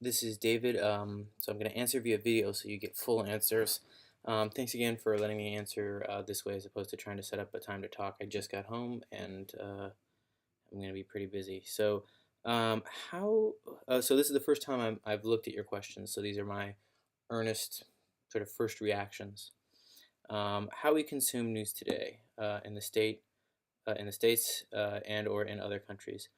This is David. So I'm going to answer via video so you get full answers. Thanks again for letting me answer this way as opposed to trying to set up a time to talk. I just got home and I'm going to be pretty busy. Um, how? So this is the first time I've looked at your questions. So these are my earnest sort of first reactions. How we consume news today in the states, and or in other countries.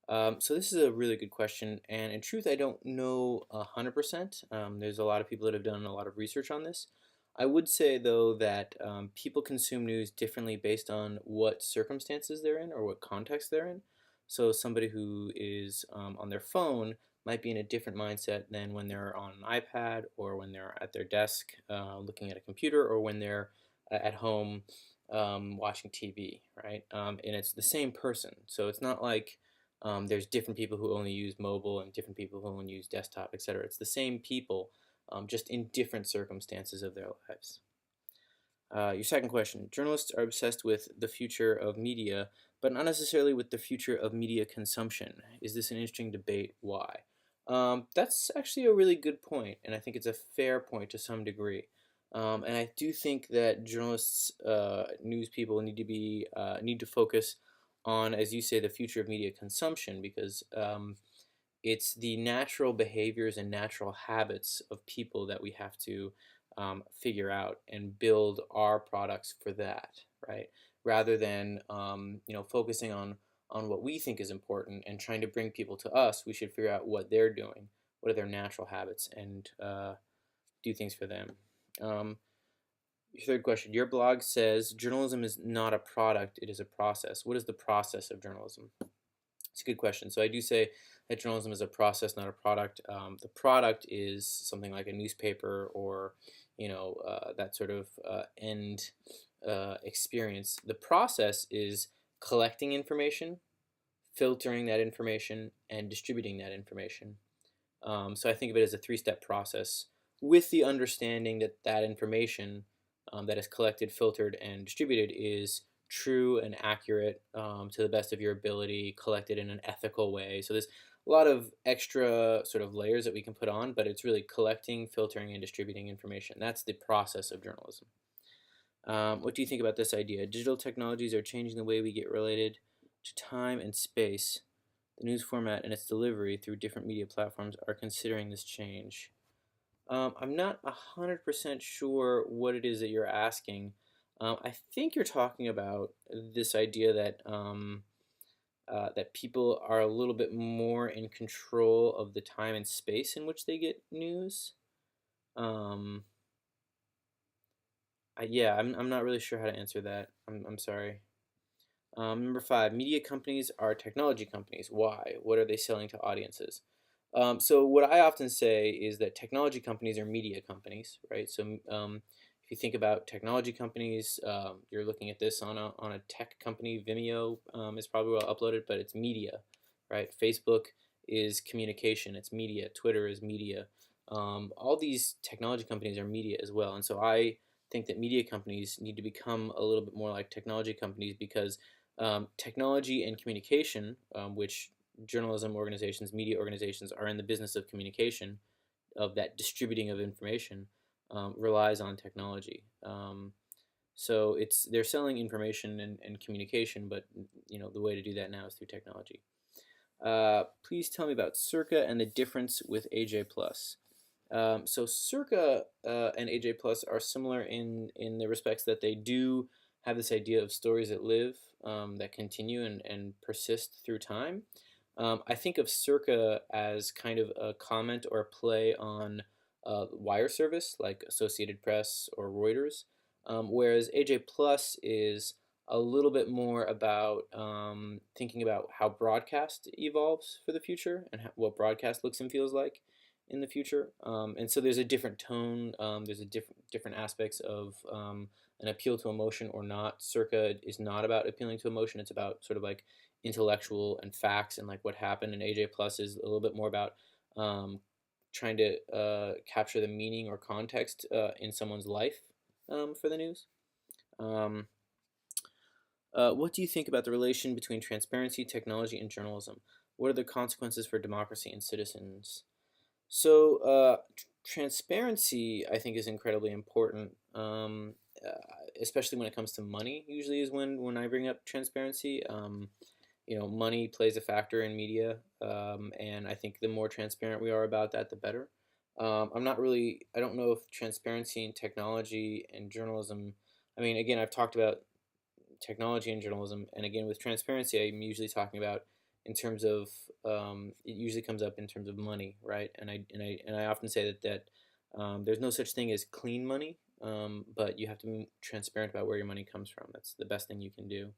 So this is a really good question, and in truth, I don't know 100%. There's a lot of people that have done a lot of research on this. I would say, though, that people consume news differently based on what circumstances they're in or what context they're in. So somebody who is on their phone might be in a different mindset than when they're on an iPad or when they're at their desk looking at a computer or when they're at home watching TV, right? And it's the same person. So it's not like there's different people who only use mobile and different people who only use desktop, etc. It's the same people, just in different circumstances of their lives. Your second question. Journalists are obsessed with the future of media, but not necessarily with the future of media consumption. Is this an interesting debate? Why? That's actually a really good point, and I think it's a fair point to some degree. And I do think that journalists, news people need to focus on, as you say, the future of media consumption because it's the natural behaviors and natural habits of people that we have to figure out and build our products for that, right? Rather than focusing on what we think is important and trying to bring people to us, we should figure out what they're doing, what are their natural habits, and do things for them. Your third question. Your blog says journalism is not a product, it is a process. What is the process of journalism? It's a good question. So I do say that journalism is a process, not a product. The product is something like a newspaper or, that sort of end experience. The process is collecting information, filtering that information, and distributing that information. So I think of it as a three-step process with the understanding that that information that is collected, filtered, and distributed is true and accurate to the best of your ability, collected in an ethical way. So there's a lot of extra sort of layers that we can put on, but it's really collecting, filtering, and distributing information. That's the process of journalism. What do you think about this idea? Digital technologies are changing the way we get related to time and space. The news format and its delivery through different media platforms are considering this change. I'm not 100% sure what it is that you're asking. I think you're talking about this idea that people are a little bit more in control of the time and space in which they get news. Um, yeah, I'm not really sure how to answer that. I'm sorry. Number 5, media companies are technology companies. Why? What are they selling to audiences? So what I often say is that technology companies are media companies, right? So if you think about technology companies, you're looking at this on a tech company. Vimeo is probably well uploaded, but it's media, right? Facebook is communication, it's media. Twitter is media. All these technology companies are media as well, and so I think that media companies need to become a little bit more like technology companies because technology and communication, which journalism organizations, media organizations are in the business of communication, of that distributing of information, relies on technology. So they're selling information and communication, but the way to do that now is through technology. Please tell me about Circa and the difference with AJ Plus. So Circa and AJ Plus are similar in the respects that they do have this idea of stories that live, that continue and persist through time. I think of Circa as kind of a comment or a play on wire service like Associated Press or Reuters, whereas AJ Plus is a little bit more about thinking about how broadcast evolves for the future and what broadcast looks and feels like in the future. And so there's a different tone, there's a different aspects of an appeal to emotion or not. Circa is not about appealing to emotion, it's about sort of like intellectual and facts and like what happened, and AJ Plus is a little bit more about trying to capture the meaning or context in someone's life for the news. What do you think about the relation between transparency, technology, and journalism? What are the consequences for democracy and citizens? Transparency, I think, is incredibly important, especially when it comes to money. Usually, is when I bring up transparency. Money plays a factor in media, and I think the more transparent we are about that, the better. I don't know if transparency in technology and journalism. I mean, again, I've talked about technology and journalism, and again, with transparency, I'm usually talking about in terms of it usually comes up in terms of money, right? And I often say that there's no such thing as clean money, but you have to be transparent about where your money comes from. That's the best thing you can do.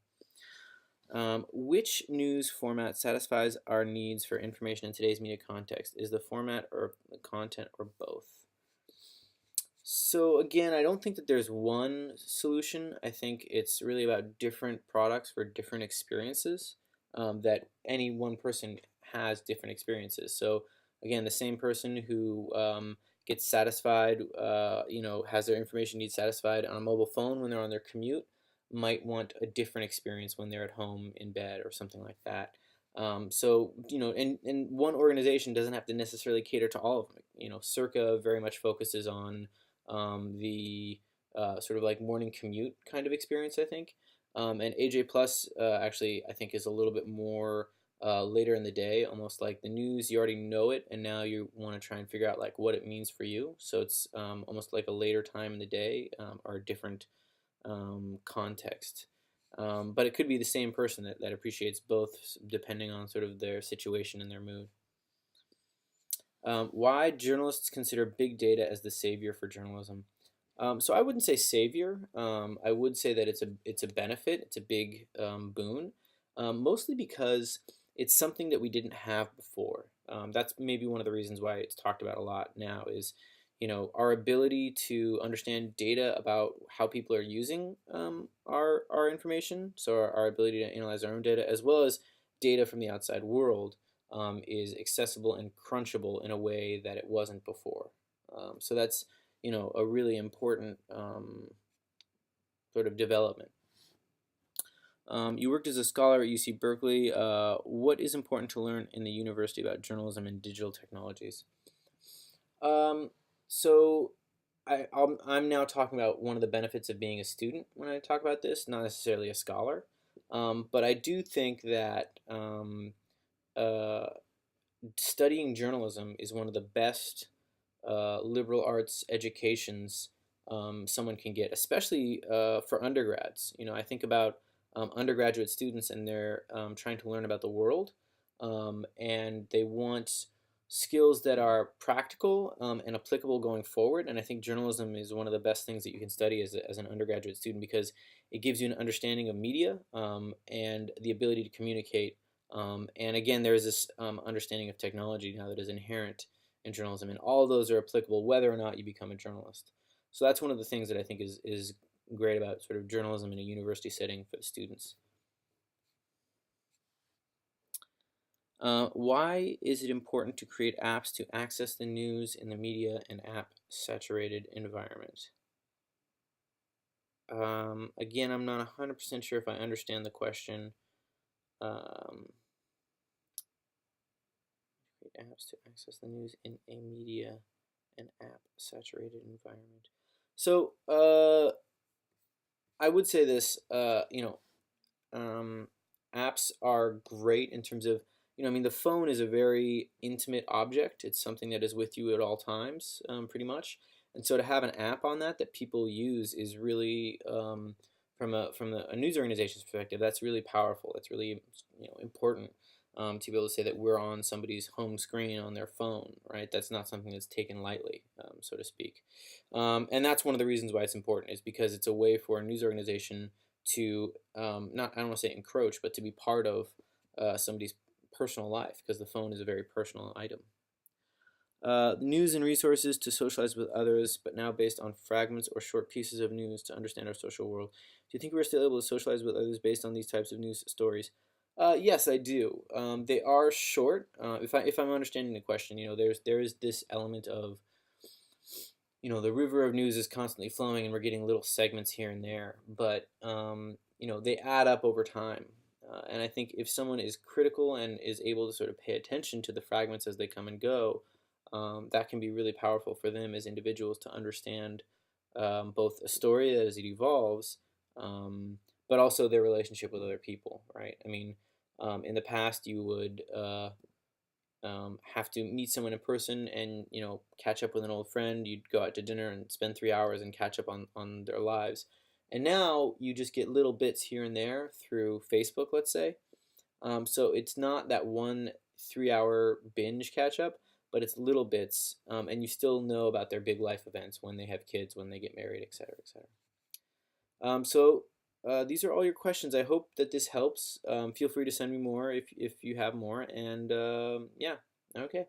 Which news format satisfies our needs for information in today's media context? Is the format or the content or both? So again, I don't think that there's one solution. I think it's really about different products for different experiences. That any one person has different experiences. So again, the same person who gets satisfied, has their information needs satisfied on a mobile phone when they're on their commute, might want a different experience when they're at home in bed or something like that. And one organization doesn't have to necessarily cater to all of them. Circa very much focuses on the sort of like morning commute kind of experience, I think. And AJ Plus actually, I think, is a little bit more later in the day, almost like the news. You already know it, and now you want to try and figure out like what it means for you. So it's almost like a later time in the day or a different context. But it could be the same person that appreciates both, depending on sort of their situation and their mood. Why journalists consider big data as the savior for journalism? So I wouldn't say savior. I would say that it's a benefit. It's a big boon, mostly because it's something that we didn't have before. That's maybe one of the reasons why it's talked about a lot now is, our ability to understand data about how people are using our information. So our ability to analyze our own data as well as data from the outside world is accessible and crunchable in a way that it wasn't before. So that's a really important sort of development. You worked as a scholar at UC Berkeley. What is important to learn in the university about journalism and digital technologies? Um, so I'm now talking about one of the benefits of being a student when I talk about this, not necessarily a scholar. But I do think that uh, studying journalism is one of the best liberal arts educations someone can get, especially for undergrads. I think about undergraduate students and they're trying to learn about the world, and they want skills that are practical and applicable going forward. And I think journalism is one of the best things that you can study as an undergraduate student because it gives you an understanding of media and the ability to communicate. And again, there's this understanding of technology now that is inherent in journalism, and all of those are applicable whether or not you become a journalist. So that's one of the things that I think is great about sort of journalism in a university setting for the students. Why is it important to create apps to access the news in the media and app-saturated environment? Again, I'm not 100% sure if I understand the question. Create apps to access the news in a media and app-saturated environment. So, I would say this, apps are great in terms of, the phone is a very intimate object. It's something that is with you at all times, pretty much. And so to have an app on that people use is really, from a news organization's perspective, that's really powerful. That's really, important to be able to say that we're on somebody's home screen on their phone, right? That's not something that's taken lightly, so to speak. And that's one of the reasons why it's important is because it's a way for a news organization to not, I don't want to say encroach, but to be part of somebody's personal life because the phone is a very personal item. News and resources to socialize with others, but now based on fragments or short pieces of news to understand our social world. Do you think we're still able to socialize with others based on these types of news stories? Yes, I do. They are short. If I'm understanding the question, there is this element of the river of news is constantly flowing, and we're getting little segments here and there, but they add up over time. And I think if someone is critical and is able to sort of pay attention to the fragments as they come and go, that can be really powerful for them as individuals to understand both a story as it evolves, um, but also their relationship with other people, right? I mean, in the past, you would have to meet someone in person and catch up with an old friend. You'd go out to dinner and spend 3 hours and catch up on their lives. And now you just get little bits here and there through Facebook, let's say. So it's not that one 3 hour binge catch up, but it's little bits, and you still know about their big life events when they have kids, when they get married, etc., etc. So these are all your questions. I hope that this helps. Feel free to send me more if you have more. And yeah, okay.